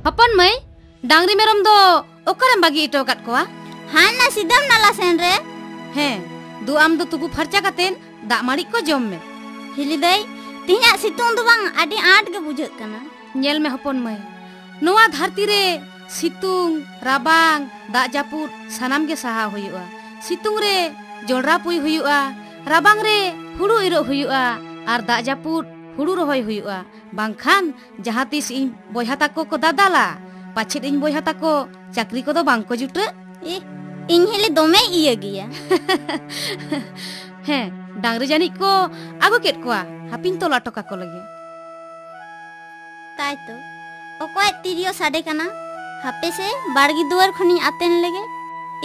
हपन मई डांगरी मेरम दो ओकरम बागी इटो कट कोआ हाना सिदम नाला सेन रे हे दु आम दो तुबु फरचा कातेन दाग माड़ी को जम में हिली दई तिहा सितुंग दो बांग आडी आट के बुझत कना नेल में हपन मई नोआ धरती रे सितुंग राबांग दाग जापुर सनाम के सहा हुयुआ सितुंग रे जोड़रा पुई हुयुआ राबांग रे हुड़ु इरो हुयुआ आर दाग जापुर हुड़ु रोहय हुयुआ बांखान जहाँ तीस इन बोयहा ताको को दादाला पाछे इन बोयहा ताको चाकरी को दो बांग को जुटे इन हेले दोमे इया गिया हैं डांगरी जानी को आगो केट कोआ हापिन तो लाटोका को लगे ताई तो ओकोय तिरियो साडे कना हापे से बाड़गी दुआर खनी आतेन लगे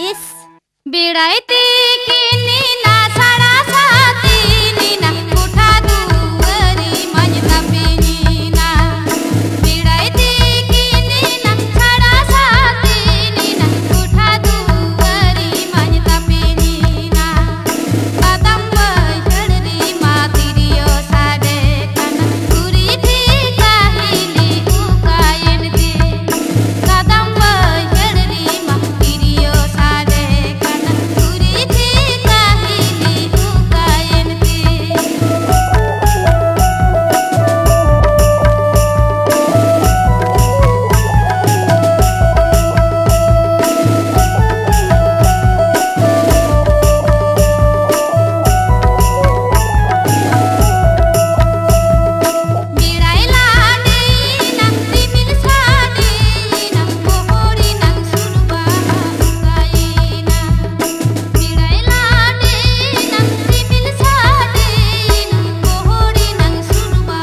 इस बेड़ाइते के नीना साड़ा साती नीना कोठा दुआरी मंजता पे नीना बेड़ाइते के नीना साड़ा साती नीना कोठा दुआरी मंजता पे नीना कदम बहड़ी मातिरियो साडे कना पूरी थी काहिली उकायन दे कदम बहड़ी मातिरियो साडे कना पूरी थी काहिली उकायन दे Mirai lade nang timil sade nang pohori nang surba ukaina Mirai lade nang timil sade nang pohori nang surba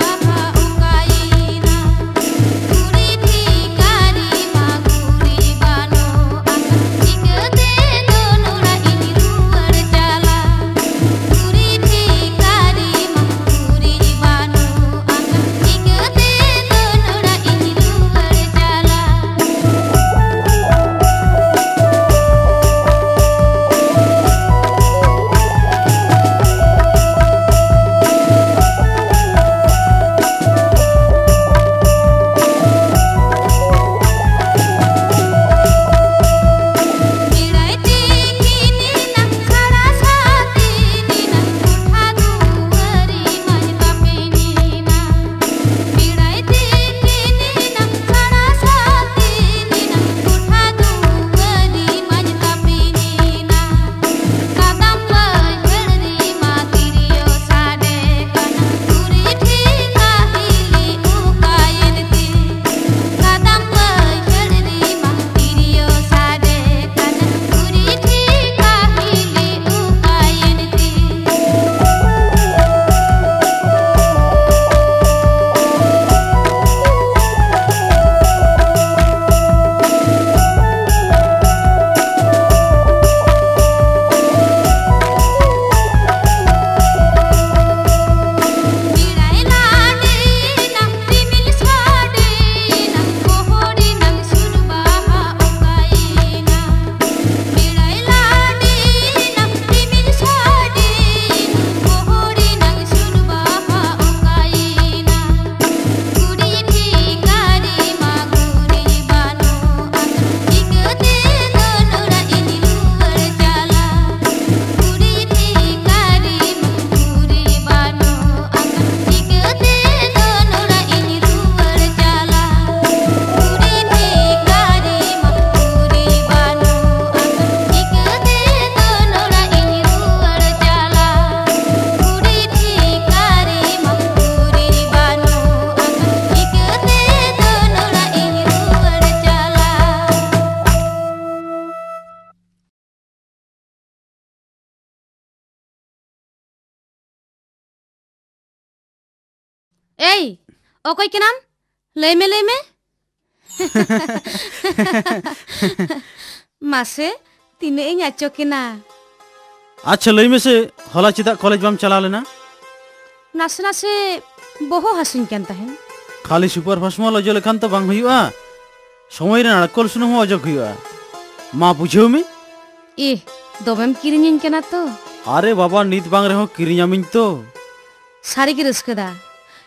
ukaina Guri thikari maguri bano akan ikde donora ini ruar jala Guri thikari maguri bano akan ikde donora ini ruar jala Mirai tikini nang sara sati nang koठा दुआरी मंजता पे Neena Mirai tikini nang sara sati nang koठा दुआरी मंजता पे नीना कदम बहड़ी मातिरियो साडे कना पूरी थी काहिली उकायन दे कदम बहड़ी मातिरियो साडे कना पूरी थी काहिली उकायन दे Mirai lade nang timil sade nang pohori nang surba ukaina Mirai lade nang timil sade nang pohori nang surba ukaina Guri thikari maguri bano akan ikde donora ini ruar jala Guri thikari maguri bano akan ikde donora ini ruar jala Guri thikari maguri bano akan ikde donora ini ruar jala Guri thikari maguri bano akan ikde donora ini ruar jala Ei, okoy kenam? Lay me Mase, tine iñ acho kena अच्छा लई में से हला चिदा college balm चला लेना nase nase boho hasuñ kan tahen खाली super फास्टमल अजो लेखान तो बांग हुयुआ समय रे नारकल सुनु हो अजो हुयुआ मा बुझेउ में ih dobem kiriñiñ kena to अरे बाबा नीत बांग रहो किरियामिन तो सारी की रस्कदा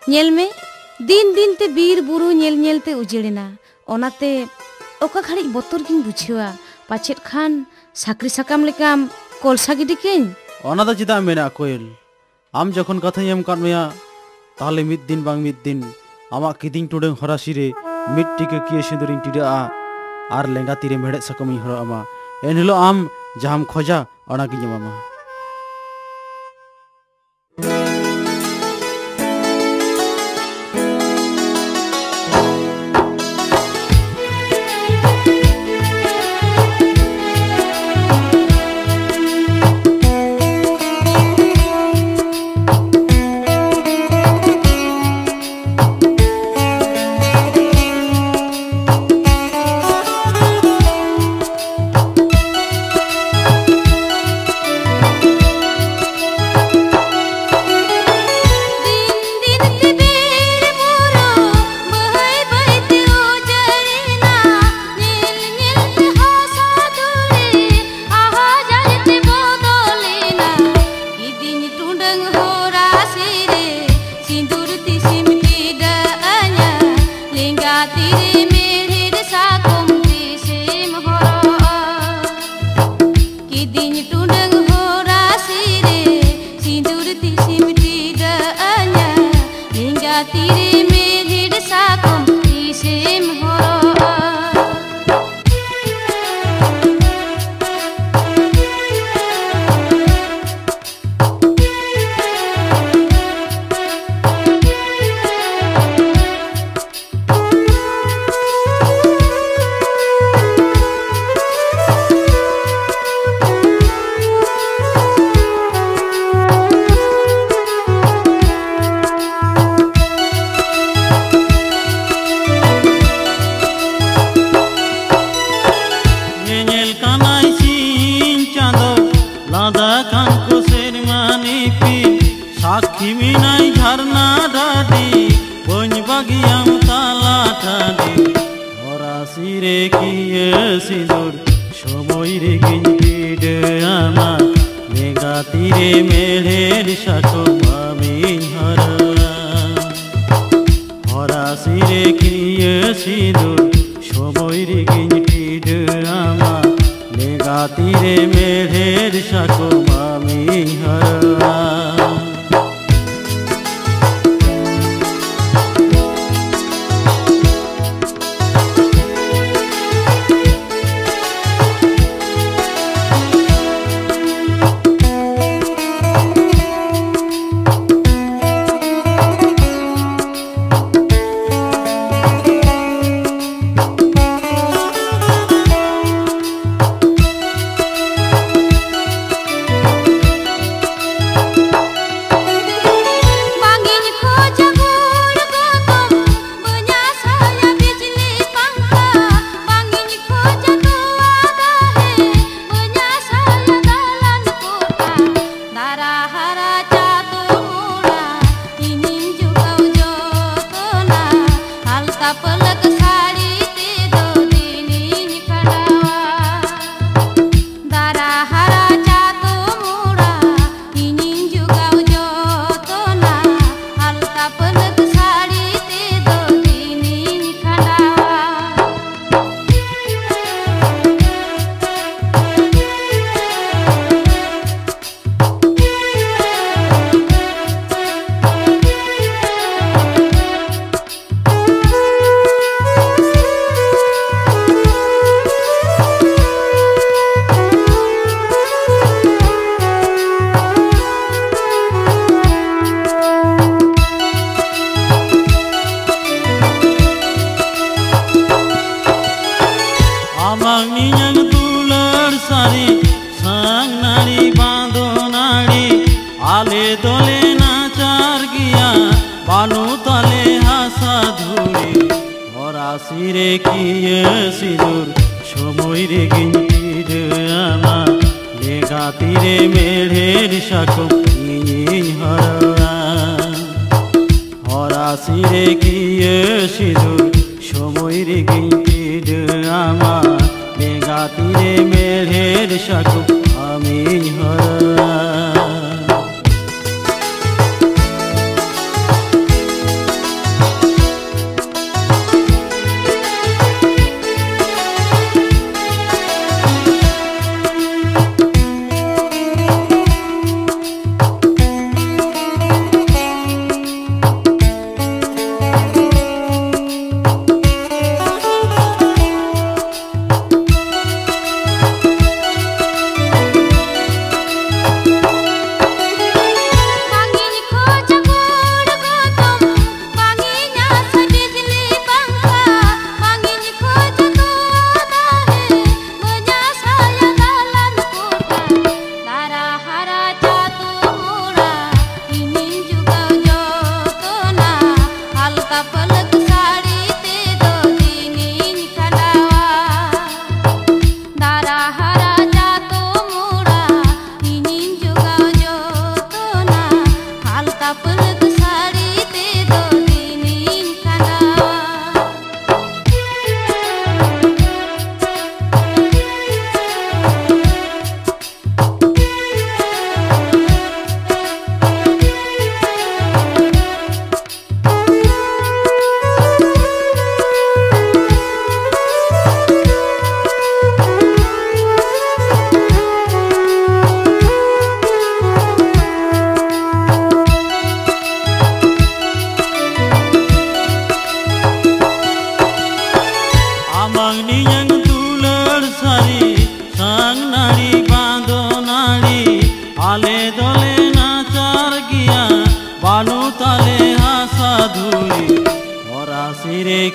ñel me दिन दिन ते बीर बुरु ñel ñel ते उजेड़ना ओनाते ओका घड़ी बतर गिन बुझेवा पाचेत खान साकरी साकाम लेकाम कोलसा गिडी केन ओना दा चिदा मेना कोयल आम जखन कथा एम काट मेया ताहले मिद दिन बांग मिद दिन आमा किदिंग टुडंग हरासी रे मिड टिके किए सिंदुरिंग टिडा आर लेंगा तीरे मेड़े सकमी हरो आमा एन हिलो आम जहाम खोजा ओना गिन मामा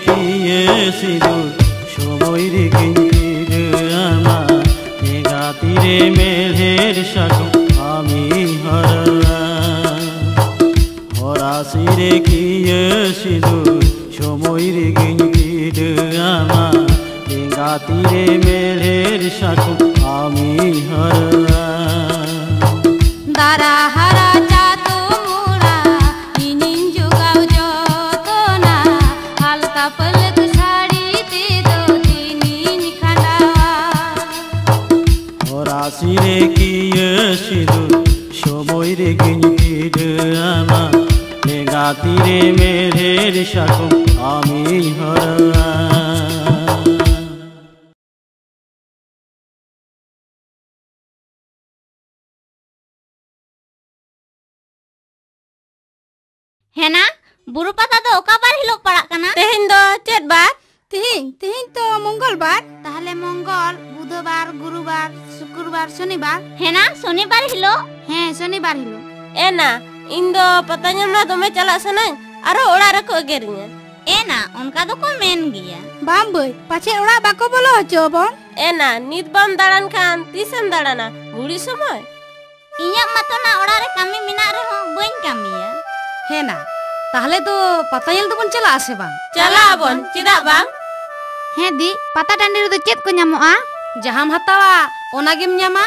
কিয়ে সিঁদুর সময় রেখে আমা লেঙ্গা তীরে মেঘের শাখো আমি হরাসিরে কিয়ে সিঁদুর সময় রেখে আমা লেঙ্গা তীরে মেঘের শাখো আমি দারা হারা চাতো মোরা ইনিন জুগাও যতনা হালকা পলক শাড়িতে দো দিনিন খান্ডাওয়া হরাসিরে কিয়ে সিঁদুর সময় রেখে আমা লেঙ্গা তীরে মেঘের শাখো আমি हेना बुरु पाता दो ओका बार हिलो पड़ा कना तेहिन दो चेत बार तिहिन तो मंगलबार ताहले मंगल बुधवार गुरुवार शुक्रवार शनिवार हेना शनिवार हिलो ᱦᱮᱸ ᱥᱚᱱᱤᱵᱟᱨ ᱦᱤᱞᱳᱜ एना इन दो पता ñamna दमे चला सनाኝ आरो ओड़ा रखो एगेरिña एना उनका दो को मेन गिया ᱵᱟᱝ ᱵᱟᱹᱭ ᱯᱟᱪᱷᱮ ᱚᱲᱟᱜ ᱵᱟᱠᱚ ᱵᱚᱞᱚ ᱦᱚᱪᱚᱣᱟᱵᱚᱱ एना नित बाम दाड़ान खान तीसम दाड़ाना बुढ़ी समय इᱧᱟᱜ ᱢᱟᱛᱚ ᱱᱟ ᱚᱲᱟᱜ ᱨᱮ ᱠᱟᱹᱢᱤ ᱢᱮᱱᱟᱜ ᱨᱮᱦᱚᱸ ᱵᱟᱹᱧ ᱠᱟᱹᱢᱤᱭᱟ ᱦᱮᱸ ᱱᱟ ᱛᱟᱦᱞᱮ ᱫᱚ ᱯᱟᱛᱟ ᱧᱮᱞ ᱫᱚᱵᱚᱱ ᱪᱟᱞᱟᱜ ᱟᱥᱮ ᱵᱟᱝ चला आबन चिदा बांग ᱦᱮᱸ ᱫᱤ ᱯᱟᱛᱟ ᱴᱟᱺᱰᱤ ᱨᱮᱫᱚ ᱪᱮᱫ ᱠᱚ ᱧᱟᱢᱚᱜᱼᱟ ᱡᱟᱦᱟᱸᱢ ᱦᱟᱛᱟᱣᱟ ᱚᱱᱟᱜᱮᱢ ᱧᱟᱢᱟ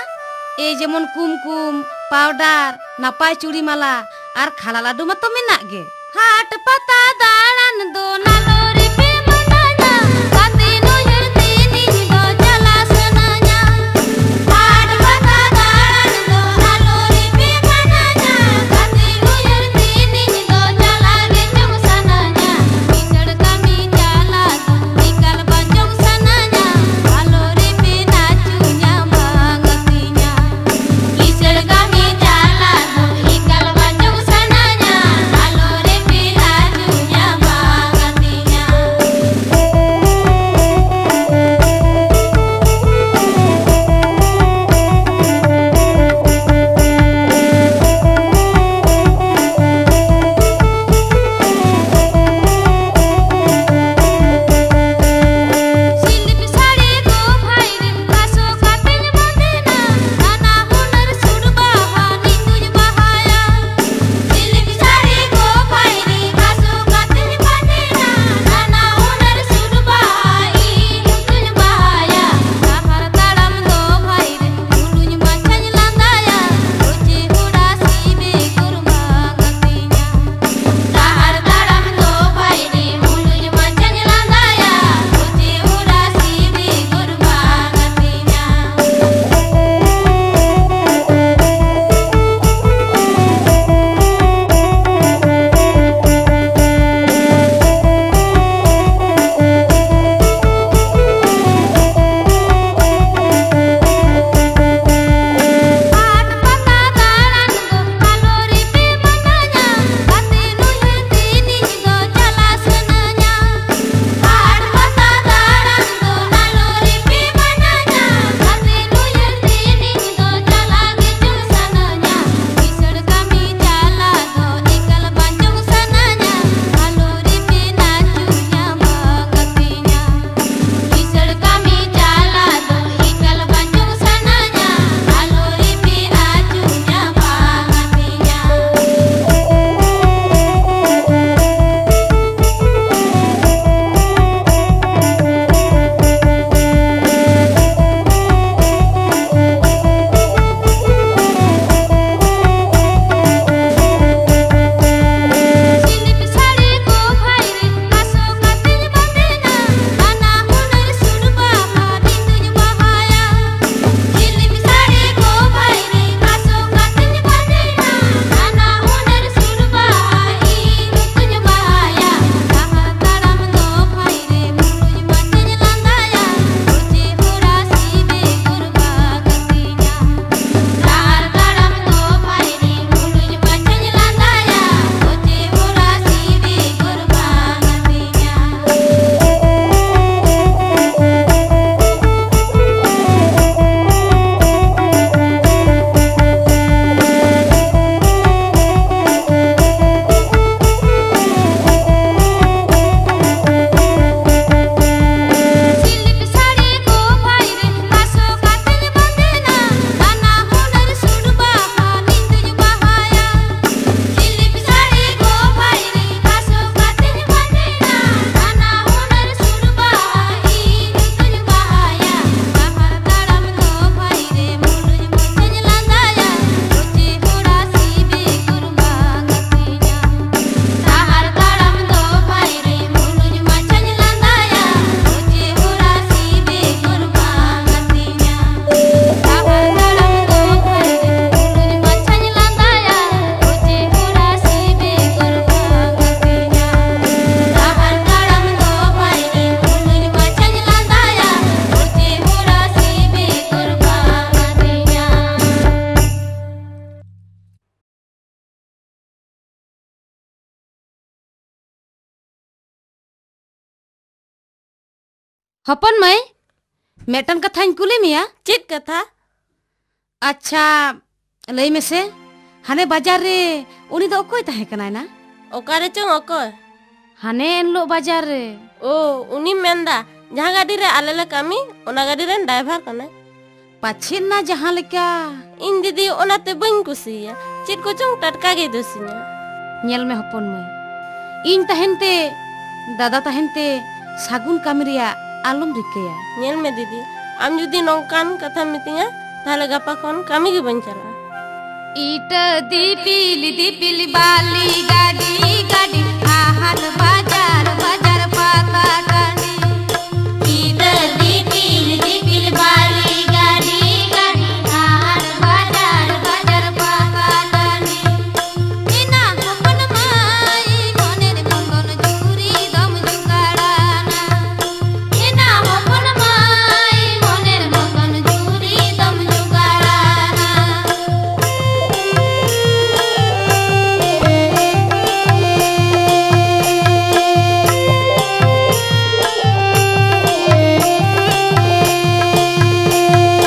ᱮᱭ ᱡᱮᱢᱚᱱ ᱠᱩᱢᱠᱩᱢ ᱯᱟᱣᱰᱟᱨ ᱱᱟᱯᱟᱭ ᱪᱩᱲᱤ ᱢᱟᱞᱟ ᱟᱨ ᱠᱷᱟᱞᱟ ᱞᱟᱰᱩ ᱢᱟᱛᱚ ᱢᱮᱱᱟᱜ ᱜᱮ ᱦᱟᱴ ᱯᱟᱛᱟ ᱫᱟᱬᱟᱱ ᱫᱚ ᱱᱟᱞᱳᱨᱤ ᱯᱮ ᱢᱟᱱᱟᱧᱟ ᱜᱟᱛᱮ ᱱᱩᱭᱦᱟᱹᱨ ᱛᱤᱱᱤᱧ ᱫᱚ ᱪᱟᱞᱟ ᱥᱟᱱᱟᱧᱟ ᱦᱟᱴ ᱯᱟᱛᱟ ᱫᱟᱬᱟᱱ ᱫᱚ ᱱᱟᱞᱳᱨᱤ ᱯᱮ ᱢᱟᱱᱟᱧᱟ ᱜᱟᱛᱮ ᱱᱩᱭᱦᱟᱹᱨ ᱛᱤᱱᱤᱧ ᱫᱚ ᱪᱟᱞᱟ ᱜᱮ ᱪᱚᱝ ᱥᱟᱱᱟᱧᱟ ᱠᱤᱥᱟᱹᱲ ᱠᱟᱹᱢᱤ ᱪᱟᱞᱟ ᱫᱚ ᱮᱠᱟᱞ ᱵᱟᱝ ᱪᱚᱝ ᱥᱟᱱᱟᱧᱟ ᱱᱟᱞᱳᱨᱤ ᱯᱮ ᱱᱟᱪᱩᱧᱟ ᱵᱟᱝ ᱜᱟᱛᱤᱧᱟ ᱠᱤᱥᱟᱹᱲ ᱠᱟᱹᱢᱤ ᱪᱟᱞᱟ ᱫᱚ ᱮᱠᱟल ᱵᱟᱝ ᱪᱚᱝ ᱥᱟᱱᱟᱧᱟ ᱱᱟᱞᱳᱨᱤ ᱯᱮ ᱱᱟᱪᱩᱧᱟ ᱵᱟᱝ ᱜᱟᱛᱤᱧᱟ हपन मैं मेटन कथाñ कुली मिया चेत कथा अच्छा लई में से हाने बाजार रे उनी दो कोई ताहे कनाय ना ओकारे चों ओको हाने एनलो बाजार रे ओ उनी मेंदा जहां गाड़ी रे आले ले कामी ओना गाड़ी रे ड्राइवर कने पाछिन ना जहां लेका इन दीदी ओनाते बन कुसिया चेत को चों टटका गे दोसिया नेल में हपन मैं इन तहनते दादा तहनते सागुन कामी रिया आलम रिकेया नेल में दीदी आम जुदी नौकान कथा मितिया ताले गपा कोन कामी गे बन चला ईट दीपिली बाली गाड़ी गाड़ी आहान बाजार बाजार पाता कानी ईट दीपिल बाली गाड़ी गाड़ी आहान बाजार बाजार पाता कानी इना हपन माई मोनेर मंगन जुरी दम जुगाड़ाना इना हपन माई मोनेर मंगन जुरी दम जुगाड़ाना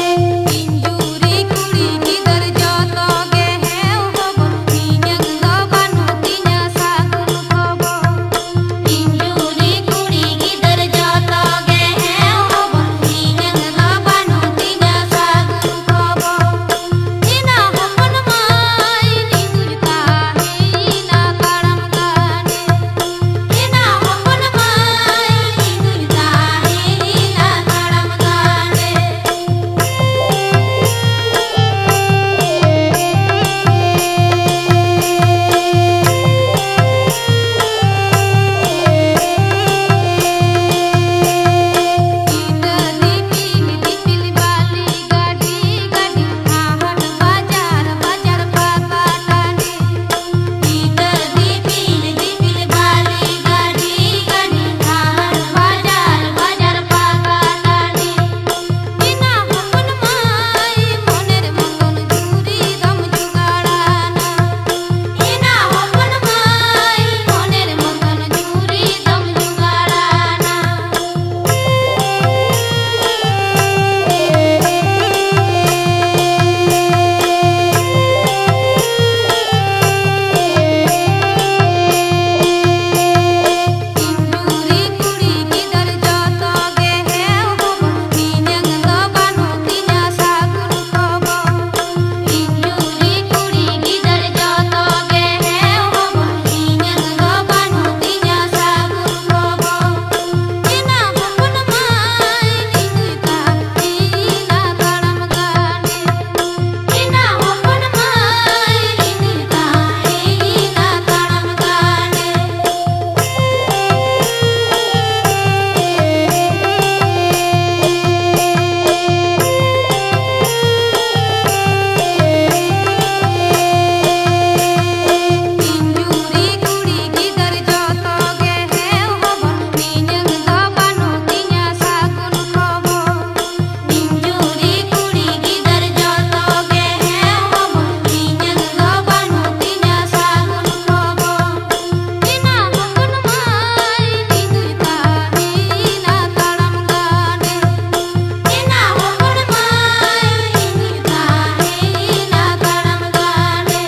इंजूरी कुड़ी गिदर जतो गे हेव होबो तिन्यंग द बानु तिन्या सागुन होबो इंजूरी कुड़ी गिदर जतो गे हेव होबो तिन्यंग द बानु तिन्या सागुन होबो इना हपन माई निंगुरता हेना ताड़म गाने इना हपन माई निंगुरता हेना ताड़म गाने दीपिल बाली गाड़ी गाड़ी आहान बाजार बाजार पाता टानी दीपिल बाली गाड़ी गाड़ी आहान बाजार बाजार पाता टानी इना हपन माई मोनेर मंगन जुरी दम जुगाड़ाना इना हपन माई मोनेर मंगन जुरी दम जुगाड़ाना इंजूरी कुड़ी गिदर जतो गे हेव होबो तिन्यंग द बानु तिन्या सागुन होबो इंजूरी कुड़ी गिदर जतो गे हेव होबो तिन्यंग द बानु तिन्या सागुन होबो इना हपन माई निंगुरता हेना ताड़म गाने इना हपन माई निंगुरता हेना ताड़म गाने इंजूरी कुड़ी गिदर जतो गे हेव होबो तिन्यंग द बानु तिन्या सागुन होबो इंजूरी कुड़ी गिदर जतो गे हेव होबो तिन्यंग द बानु तिन्या सागुन होबो इना हपन माई निंगुरता हेना ताड़म गाने इना हपन माई निंगुरता हेना ताड़म गाने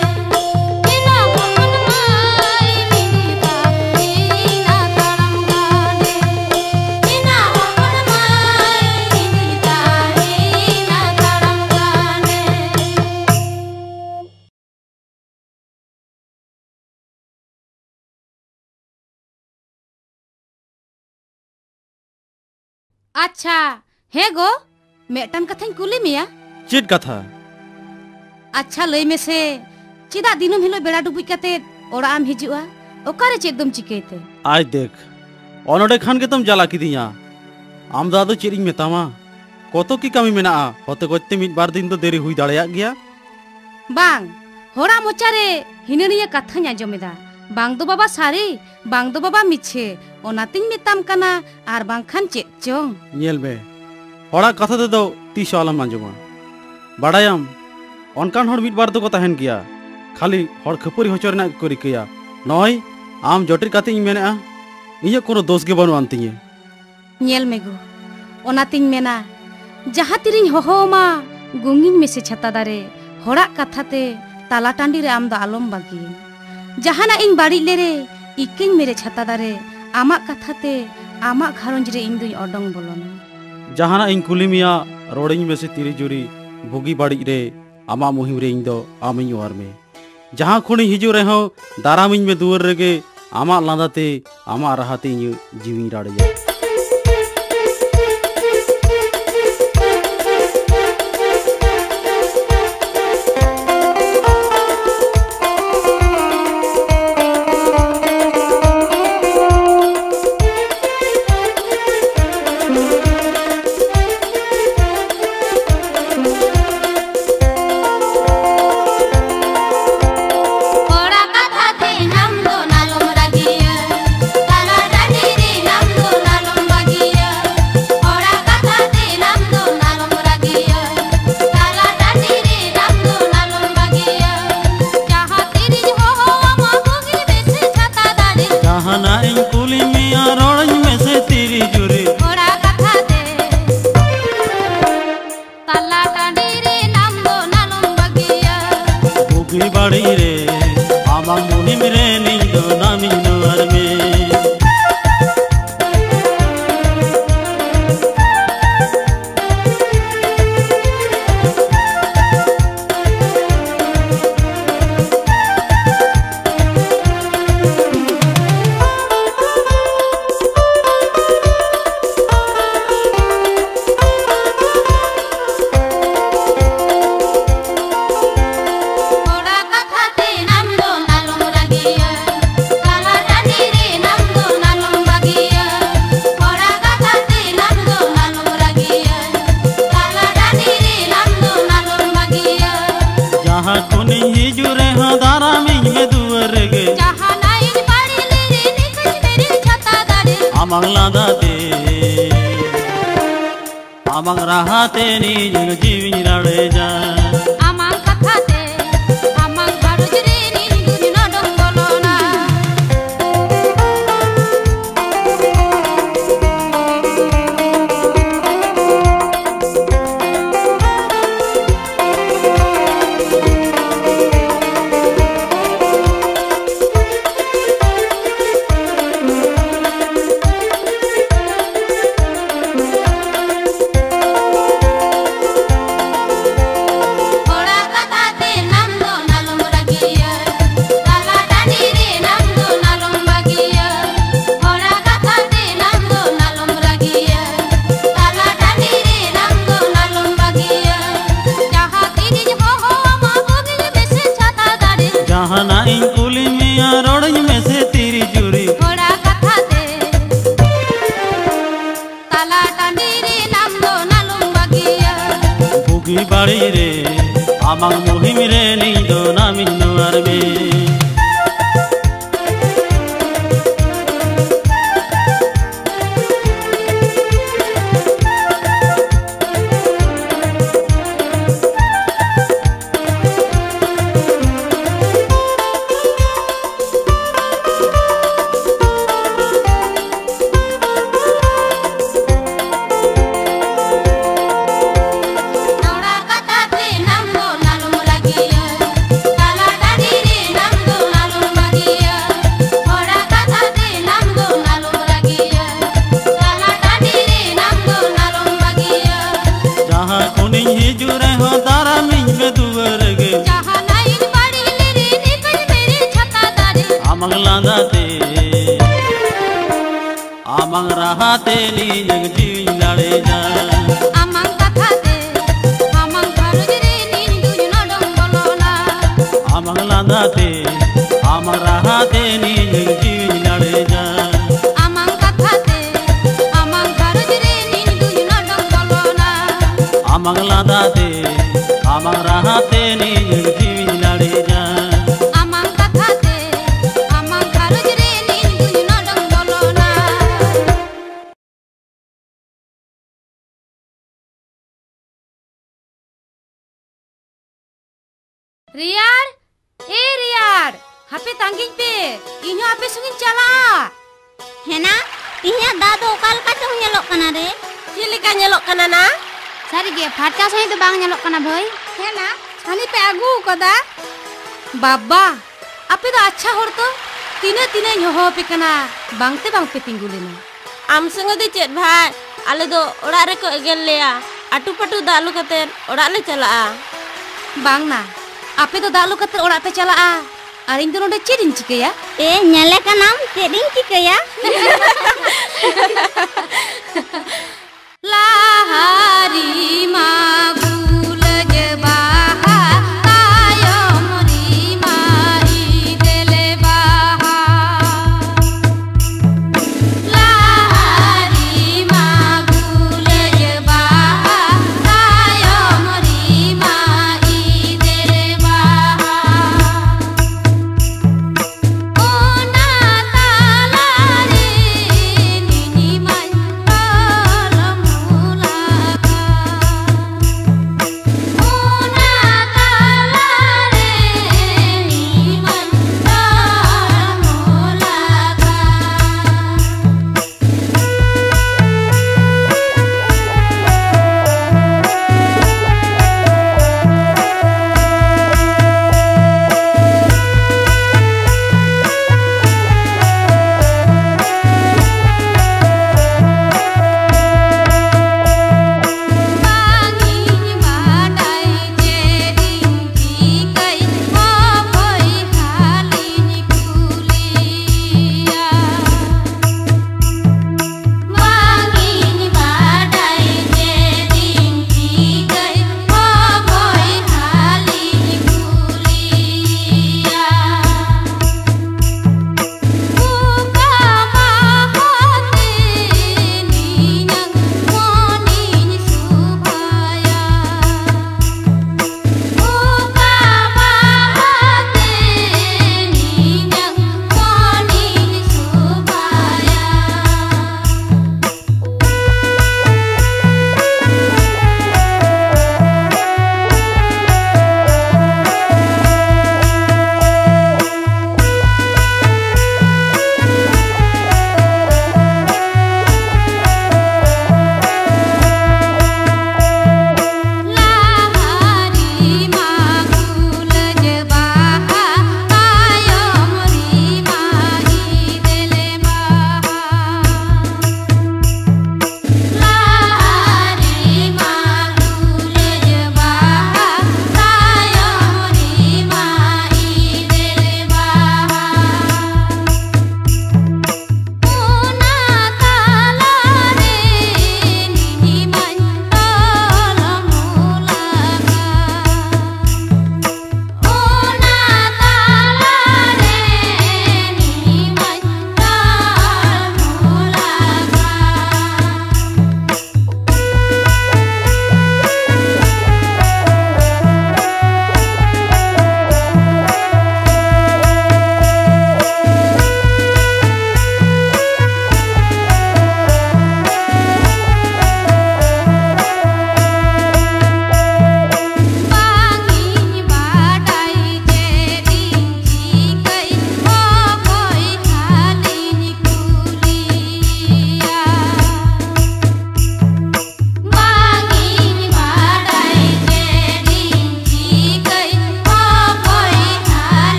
इना हपन माई निंगुरता हेना ताड़म गाने इना हपन माई निंगुरता हेना ताड़म गाने अच्छा हे गो मेटन कथाñ कुली मिया चेत कथा अच्छा लई में से चिदा दिनम हिलो बेड़ा डुबुज कते ओड़ा आम हिजुआ ओकारे चेत दम चिकेते आज देख अनोडे खान के तुम जला किदिया आम दादो चेरिंग मेतामा कतो की कमी मेना होते गोते मिट बार दिन तो देरी हुई दाड़ेया गया बांग होड़ा मोचारे हिननिया कथाñ आंजमेदा बांग दो बाबा सारी बांग दो बाबा मिछे ओनातिन मेताम कना आर बांगखान चेत चोंग नेल में होड़ा कथा दे दो तीस आलम आंजमा बाड़ायाम अनकान हर मिट बार तो को तहन गया खाली हर खपुरी होचरना को रिकया नय आम जटिर काते इन मेना इया कोनो दोष के बनु आनती नेल में गो ओनातिंग मेना जहाँ तिरिंग होहोमा गुंगिंग में से छता दारे होड़ा कथाते ताला टांडी रे आम दा आलम बागी जहाना इन बाड़ी ले रे इकिंग मेरे छता दारे आमा कथाते आमा घारंज रे इन दुई ओडंग बोलोना जहाना इन कुलिमिया रोडिंग में से तिरी जुरी बुगी बाड़ी रे आमा मुहिम रे इन दो आमिंग वार में जहाँ खुणी हिजू रे हो दारामिंग में दुवर रेगे आमा लांदाते आमा रहाते इन जीवी राड़िया बाड़ी रे आमा मुहिम रे नी दो नामी नोर में amang ladate amang rahate ni jeng jiwi rareja amang kathate amang barujre ni dujna dongolona बाड़ी रे आमांग मुहिम रे नी दो नामी नोर में amang rahate ni jeng jiwi lareja amang kathate amang barujre ni dujna dongolona amang ladate amang rahate ni jeng jiwi lareja amang kathate amang barujre ni dujna dongolona amang ladate amang rahate ni jeng jiwi lareja amang kathate amang barujre ni dujna dongolona Riyar, Riyar, hape tangging pe, inyo hape sungin chala. Hena, tinya dado kal kacang nyelok kana re. Chilika nyelok kana na? सारी गे फाटा सही तो बांग nyelok kana भाई है ना छानी पे आगू कदा बाबा आपे तो अच्छा होर तो तीने तीने हो पे कना बांगते बांग पे तिंगु लेना Am sengo di chet bhai. Ale do ora re ko egel leya. Atu patu dalu katen ora le chalaa. बांग ना आपे तो दालू कतर ओड़ा पे चला आ और इन दोनों चेरिंग चिकया ए nyele kanam चेडिंग चिकया लाहारी मागुल जबाहा तायो मोरी माई देले बाहा लाहारी मागुल जबाहा तायो मोरी माई देले बाहा ओना ताला रे निनी माई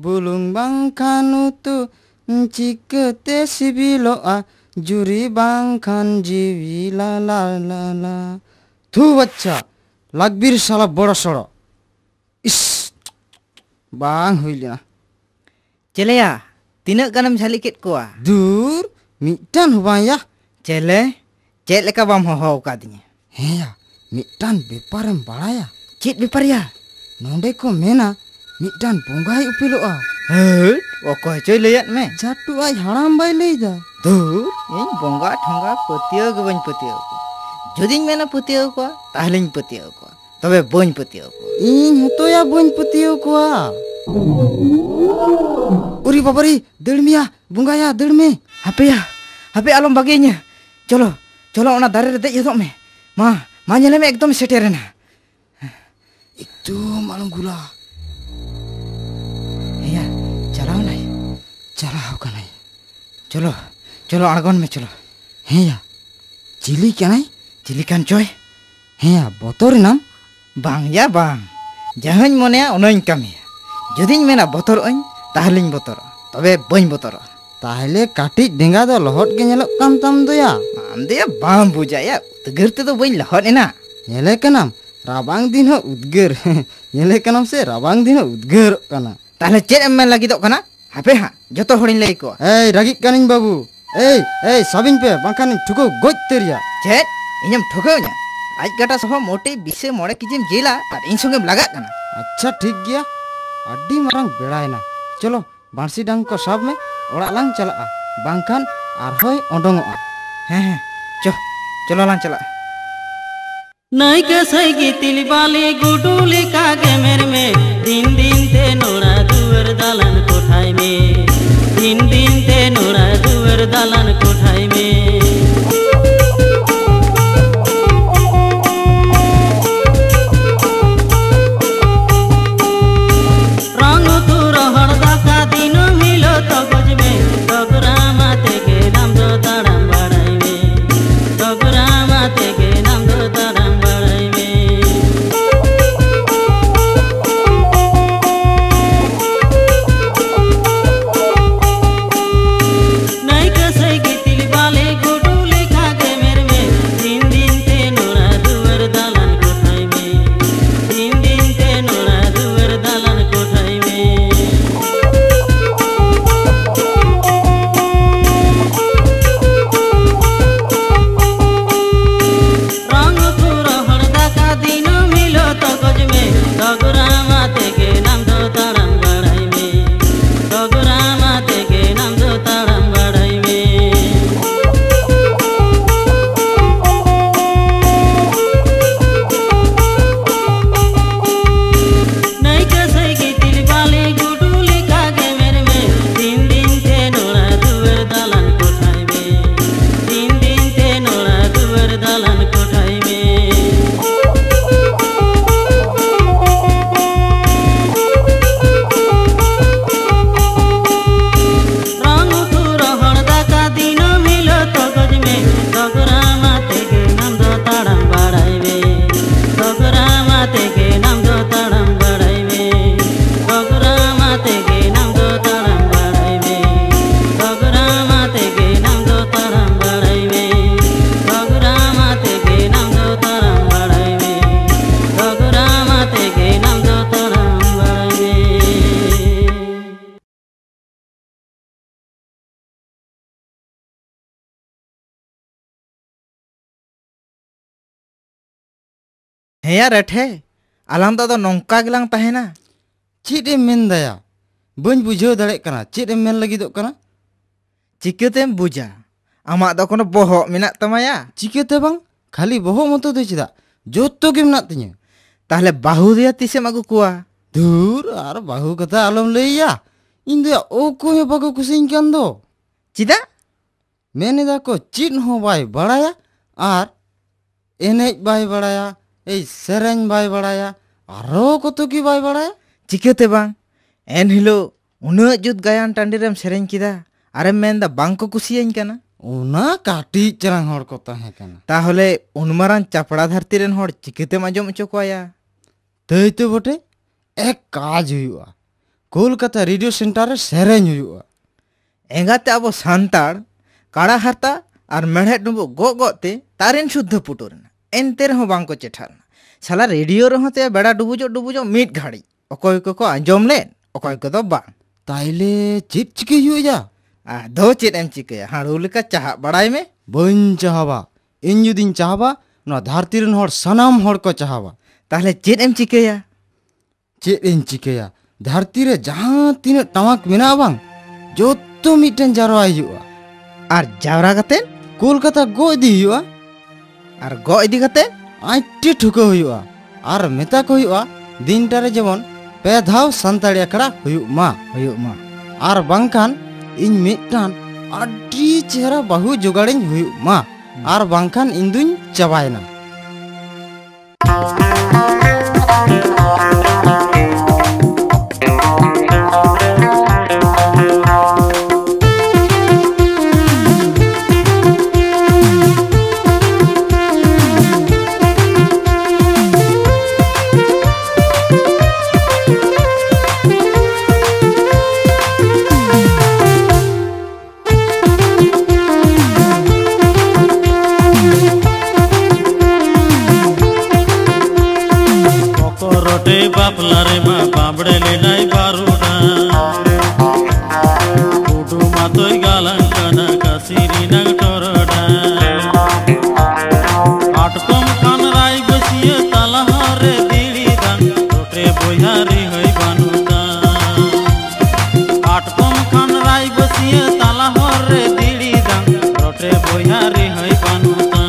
bulung bangkhan utu cikete sibiloa juri bangkhan jiwi la la la la thu bachcha lagbir sala bora soro is bang huilena Celeya, tinak ganam jali ket kuah. dur mitan hubang ya Cele, cek leka bam hoho kadinya. heya mitan beparem balaya Cik beparia. nonde ko mena mitan bongai upiloa Hei, okoy coy lihat me. jatu ai haram bai leida Dur, ini bongga thongga petiau ke bany petiau ko. Jodiñ mena petiau ko, tahliñ petiau ko. Tobe bany petiau ko. ᱤᱧ ᱦᱚᱛᱚ ᱭᱟ ᱵᱟᱹᱧ ᱯᱟᱹᱛᱭᱟᱹᱣ ᱠᱚᱣᱟ ᱩᱨᱤ ᱵᱟᱵᱟᱨᱤ ᱫᱟᱹᱲ ᱢᱮᱭᱟ ᱵᱚᱸᱜᱟᱭᱟ ᱫᱟᱹᱲ ᱢᱮ Hape alom baginya. Cholo, cholo ona dare re dej yodok me. Ma nyele me ekdom seterena. একটু মালুম গুলা Iya, chalao nai. চালাও Kanai Cholo, cholo argon me cholo. হেয়া চিলি কানাই Cilikan coy. হেয়া বতরে নাম Bang ya bang. Jangan monea onoñ kami. Jodiñ mena botor oñ, tahliñ botor. Tobe bany botor. তাহলে কাটিজ ডেঙ্গা ᱫᱚ ᱞᱚᱦᱚᱫ ᱜᱮ ᱧᱮᱞᱚᱜ ᱠᱟᱱ ᱛᱟᱢ ᱫᱚᱭᱟ Am dia bang buja ya. Tegar te do bany lahot ena. ᱧᱮᱞᱮ ᱠᱟᱱᱟᱢ ᱨᱟᱵᱟᱝ ᱫᱤᱱ ᱦᱚᱸ ᱩᱫᱽᱜᱟᱹᱨ ᱧᱮᱞᱮ ᱠᱟᱱᱟᱢ ᱥᱮ ᱨᱟᱵᱟᱝ ᱫᱤᱱ ᱦᱚᱸ ᱩᱫᱽᱜᱟᱹᱨᱚᱜ ᱠᱟᱱᱟ Tahle cek em men lagi dok kana? Hape ha, joto horiñ lay ko. এই রাগিক কানিᱧ বাবু এই সাবিন পে বাঁকানিᱧ ঠুকো গজ তেরিয়া Cek, inyam thokeu nya. Raj gata soho mote bise more kijim jela ar in songem lagak kana. আচ্ছা ঠিক গিয়া আড্ডি Marang বেড়ায়না চলো বাঁশি ডাং কো সাব মে ওড়াগ লাং চালাগᱼᱟ বাংখান আর হয় ওডongᱚᱜᱼᱟ He, cholo lang chala. नई के सही तिल बाले गुडूली का गेमेर में दिन दिन ते नोरा दुवर दालन कोठाई में दिन दिन ते नोरा दुवर दालन कोठाई में रंग तू रहर दाका दिन मिलो तो गज में तगरा माते के नाम दो ताड़म बड़ाई में तगरा माते के नाम दो ताड़म बड़ाई में नई कसई की तिल बाले गुडूले खागे मेर में दिन दिन ते नोरा दुवर दालन कोठाई में दिन दिन ते नोरा दुवर दालन कोठाई में रंग पूरा हरदा का दिन मिलो तो गज में तगरा माते के नाम दो ताड़म बड़ाई में तगरा माते के नाम दो ताड़म बड़ाई में नई कसई की तिल बाले गुडूली कागे मेर में दिन दिन ते नोरा दुवर दालन कोठाई में दिन दिन ते नोरा दुवर दालन कोठाई में रंग पूरा हरदा का दिन मिलो तो गज में तगरा माते के नाम दो ताड़म बड़ाई में तगरा माते के नाम दो ताड़म बड़ाई में तगरा माते के नाम दो ताड़म बड़ाई में तगरा माते के नाम दो ताड़म बड़ाई में तगरा माते के नाम दो ताड़म बड़ाई में तगरा माते के नाम दो ताड़म बड़ाई में Heya rethe. Alam da do nongka gelang tahena. ᱪᱮᱫ ᱮᱢ ᱢᱮᱱ ᱫᱟᱭᱟ ᱵᱟᱹᱧ ᱵᱩᱡᱷᱟᱹᱣ ᱫᱟᱲᱮᱭᱟᱜ ᱠᱟᱱᱟ ᱪᱮᱫ ᱮᱢ ᱢᱮᱱ ᱞᱟᱹᱜᱤᱫᱚᱜ ᱠᱟᱱᱟ Ciketem buja. Amak do kono bohok minak tamaya. ᱪᱤᱠᱟᱹᱛᱮ ᱵᱟᱝ ᱠᱷᱟᱹᱞᱤ ᱵᱚᱦᱚᱜ ᱢᱚᱛᱚ ᱫᱚ ᱪᱮᱫᱟᱜ ᱡᱚᱛᱚ ᱜᱮ ᱢᱮᱱᱟᱜ ᱛᱤᱧᱟᱹ Tahle bahu dia tisem agu kuah. ᱫᱷᱩᱨ ᱟᱨ ᱵᱟᱹᱦᱩ ᱠᱟᱛᱷᱟ ᱟᱞᱚᱢ ᱞᱟᱹᱭᱟ ᱤᱧ ᱫᱚ ᱚᱠᱚᱭ ᱦᱚᱸ ᱵᱟᱠᱚ ᱠᱩᱥᱤᱧ ᱠᱟᱱ ᱫᱚ Cida? ᱢᱮᱱᱮᱫᱟ ᱠᱚ ᱪᱮᱫ ᱦᱚᱸ ᱵᱟᱭ ᱵᱟᱲᱟᱭᱟ ᱟᱨ ᱮᱱᱮᱡ ᱵᱟᱭ ᱵᱟᱲᱟᱭᱟ এই ᱥᱮᱨᱮᱧ ᱵᱟᱭ ᱵᱟᱲᱟᱭᱟ ᱟᱨᱚ ᱠᱚᱛᱚ ᱠᱤ ᱵᱟᱭ ᱵᱟᱲᱟᱭᱟ Cikete bang. En hilo unak jut gayan tandirem sereng kida. Arem menda bang ko kusiyañ kana. ᱚᱱᱟ ᱠᱟᱹᱴᱤᱡ ᱪᱮᱞᱟᱝ ᱦᱚᱲ ᱠᱚ ᱛᱟᱦᱮᱸ ᱠᱟᱱᱟ Tahle unmaran chapड़ा dharti ren hor ciketem ajom ocho koya. ᱛᱟᱹᱭ ᱛᱚ ᱵᱚᱴᱮ ᱮᱠ কাজ ᱦᱩᱭᱩᱜᱼᱟ कोलकाता रेडियो सेंटर रे सेरेन हुआ एंगाते अब सान्ताड़ काड़ा हारता और मेढ़े डुबो गो गोते तारेन शुद्ध पुटुरना एनते रहो बांको चेठारना साला रेडियो रहोते बेड़ा डुबुजो मीट घाड़ी अकोय को आंजम लेन अकोय को दो बांग ताइले चेत चिके हुआ दो चेत एम चिके हाड़ू लेका चाह बड़ाई में बन चाहबा इन जुदिन चाहबा ना धरती रन हर सनाम हर को चाहबा ताहले चेत एम चिकेया चेत इन चिकेया धरती रे जहां तीन टमाक मेना बांग जो तो मिटन जारवाई हुआ और जावरा कते कोलकाता गो इदी हुआ और गो इदी कते आइटे ठुको हुआ और मेता को हुआ दिन टारे जेमन पे धाव संताड़ी अखड़ा हुआ मा और बांकान इन मिटान अड्डी चेहरा बहु जुगाड़िन हुआ मा और बांकान इंदुन चबायना बापलारे मा बाबड़े ले नाई बारूडा उडू मातोय गालंकना कासिरी नग टोरडा आटकम खान राय बसिए तालाहारे दिली दान टोटे बोयारी होई बानुदा आटकम खान राय बसिए तालाहारे दिली दान टोटे बोयारी होई बानुदा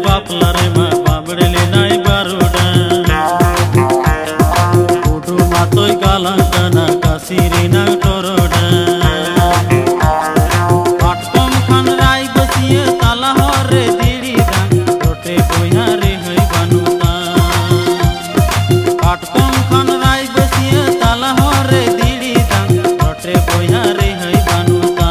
बापलारे मा बाबड़े ले नाई बारूडा उडू मातोय गालंकना कासिरी नग टोरडा आटकम खान राय बसिए तालाहारे दिली दान टोटे बोयारी होई बानुदा आटकम खान राय बसिए तालाहारे दिली दान टोटे बोयारी होई बानुदा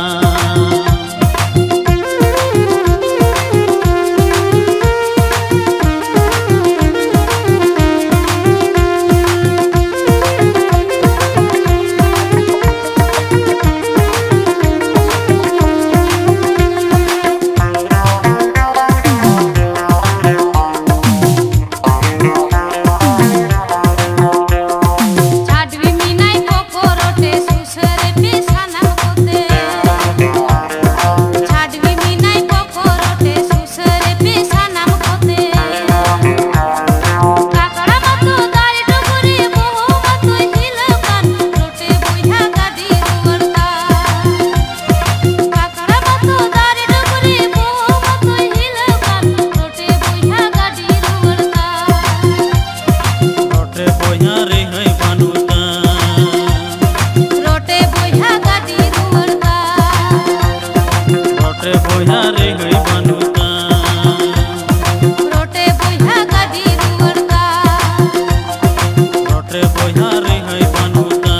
बोया रे है बानुदा